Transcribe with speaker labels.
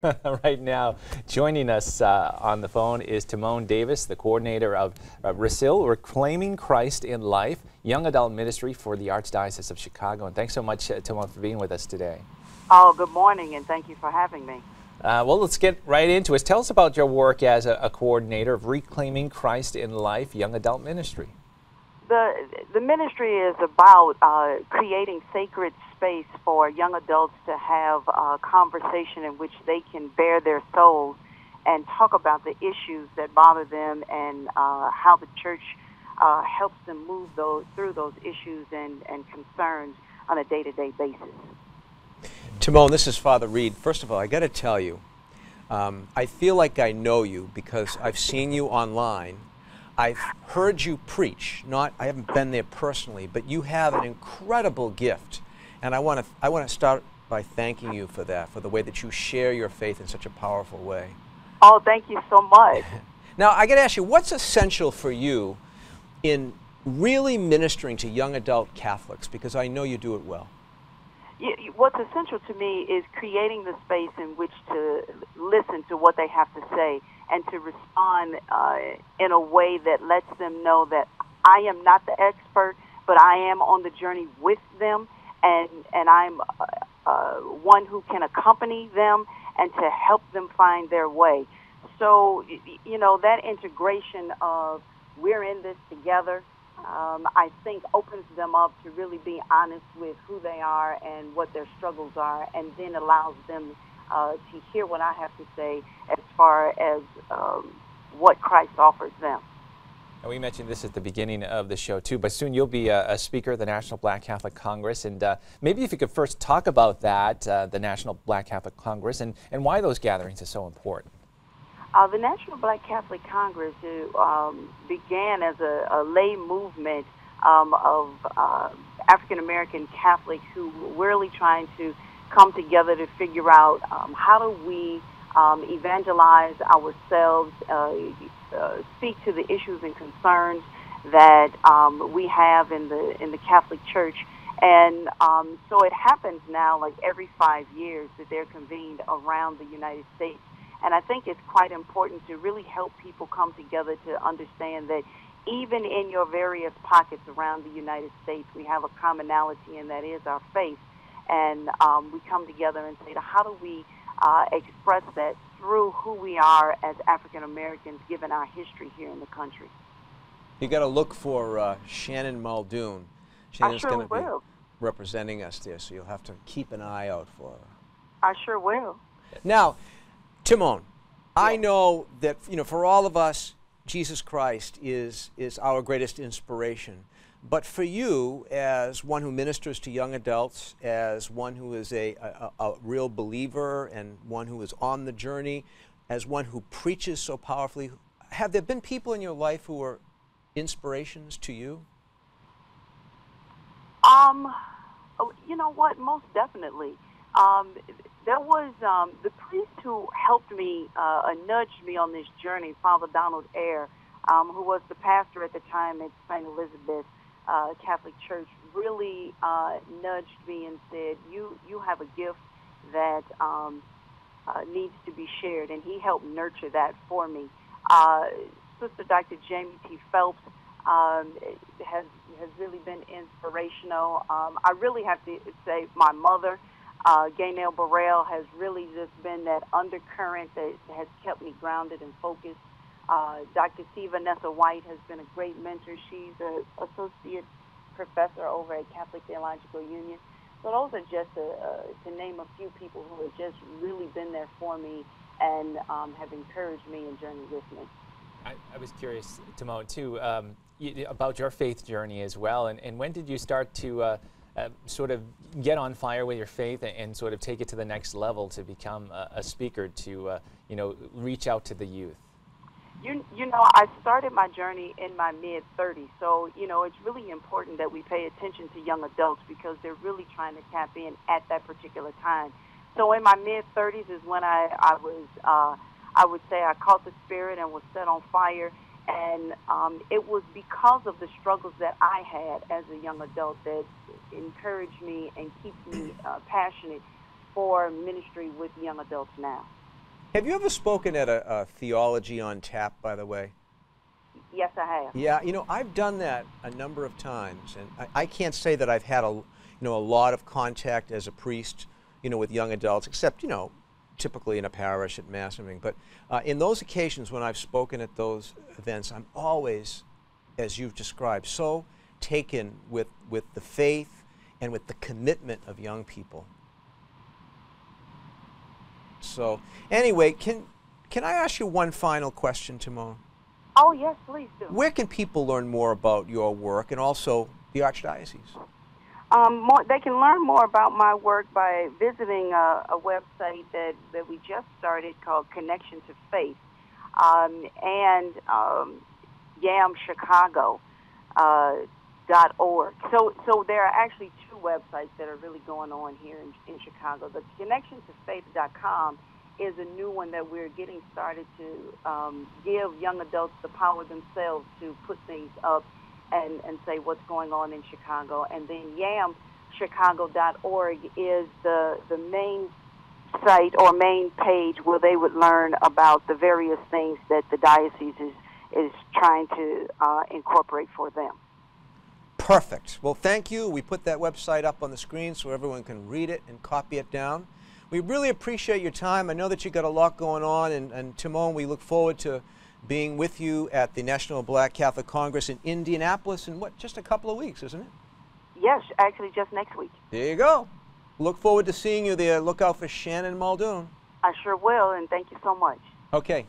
Speaker 1: Right now, joining us on the phone is Timone Davis, the coordinator of ReCiL, Reclaiming Christ in Life, young adult ministry for the Archdiocese of Chicago. And thanks so much, Timone, for being with us today.
Speaker 2: Oh, good morning, and thank you for having me.
Speaker 1: Well, let's get right into it. Tell us about your work as a coordinator of Reclaiming Christ in Life, young adult ministry.
Speaker 2: The ministry is about creating sacred space for young adults to have a conversation in which they can bare their souls and talk about the issues that bother them and how the church helps them move through those issues and concerns on a day-to-day basis.
Speaker 3: Timone, this is Father Reed. First of all, I got to tell you, I feel like I know you because I've seen you online. I've heard you preach. I haven't been there personally, but you have an incredible gift, and I want to start by thanking you for that, for the way that you share your faith in such a powerful way.
Speaker 2: Oh, thank you so much.
Speaker 3: Now, I got to ask you, what's essential for you in really ministering to young adult Catholics? Because I know you do it well.
Speaker 2: What's essential to me is creating the space in which to listen to what they have to say and to respond in a way that lets them know that I am not the expert, but I am on the journey with them, and I'm one who can accompany them and to help them find their way. So, that integration of we're in this together, I think opens them up to really be honest with who they are and what their struggles are, and then allows them to hear what I have to say as far as what Christ offers them.
Speaker 1: And we mentioned this at the beginning of the show too, but soon you'll be a speaker at the National Black Catholic Congress, and maybe if you could first talk about that, the National Black Catholic Congress, and why those gatherings are so important.
Speaker 2: The National Black Catholic Congress began as a lay movement of African American Catholics who were really trying to come together to figure out how do we evangelize ourselves, speak to the issues and concerns that we have in the Catholic Church. And so it happens now, like every 5 years, that they're convened around the United States. And I think it's quite important to really help people come together to understand that even in your various pockets around the United States, we have a commonality, and that is our faith. And we come together and say, how do we express that through who we are as African Americans, given our history here in the country?
Speaker 3: You got to look for Shannon Muldoon. Shannon's going to be representing us there, so you'll have to keep an eye out for her.
Speaker 2: I sure will.
Speaker 3: Now, Timone, I know that for all of us, Jesus Christ is our greatest inspiration. But for you, as one who ministers to young adults, as one who is a real believer and one who is on the journey, as one who preaches so powerfully, have there been people in your life who are inspirations to you?
Speaker 2: You know what? Most definitely. There was the priest who helped me, nudged me on this journey, Father Donald Eyre, who was the pastor at the time at St. Elizabeth Catholic Church, really nudged me and said, you have a gift that needs to be shared, and he helped nurture that for me. Sister Dr. Jamie T. Phelps has really been inspirational. I really have to say my mother, Gaynell Burrell, has really just been that undercurrent that has kept me grounded and focused. Dr. C. Vanessa White has been a great mentor. She's an associate professor over at Catholic Theological Union. So those are just to name a few people who have just really been there for me and have encouraged me and journeyed with me.
Speaker 1: I was curious, Timone, too, about your faith journey as well. And when did you start to sort of get on fire with your faith and sort of take it to the next level to become a speaker to, reach out to the youth?
Speaker 2: I started my journey in my mid-30s, so, it's really important that we pay attention to young adults because they're really trying to tap in at that particular time. So in my mid-30s is when I would say I caught the Spirit and was set on fire, and it was because of the struggles that I had as a young adult that encouraged me and keeps me passionate for ministry with young adults now.
Speaker 3: Have you ever spoken at a Theology on Tap, by the way?
Speaker 2: Yes, I have.
Speaker 3: Yeah, you know, I've done that a number of times, and I can't say that I've had a lot of contact as a priest, with young adults, except, typically in a parish at Mass and everything. But in those occasions when I've spoken at those events, I'm always, as you've described, so taken with the faith and with the commitment of young people. So, anyway, can I ask you one final question, Timone?
Speaker 2: Oh, yes, please do.
Speaker 3: Where can people learn more about your work and also the Archdiocese?
Speaker 2: They can learn more about my work by visiting a website that we just started called Connection to Faith, and yamchicago.org. So there are actually two websites that are really going on here in Chicago. The connectiontofaith.com is a new one that we're getting started to give young adults the power themselves to put things up and say what's going on in Chicago. And then yamchicago.org is the main site or main page where they would learn about the various things that the diocese is trying to incorporate for them.
Speaker 3: Perfect. Well, thank you. We put that website up on the screen so everyone can read it and copy it down. We really appreciate your time. I know that you got a lot going on, and Timone, we look forward to being with you at the National Black Catholic Congress in Indianapolis in just a couple of weeks, isn't it?
Speaker 2: Yes, actually just next week.
Speaker 3: There you go. Look forward to seeing you there. Look out for Shannon Muldoon.
Speaker 2: I sure will, and thank you so much.
Speaker 3: Okay.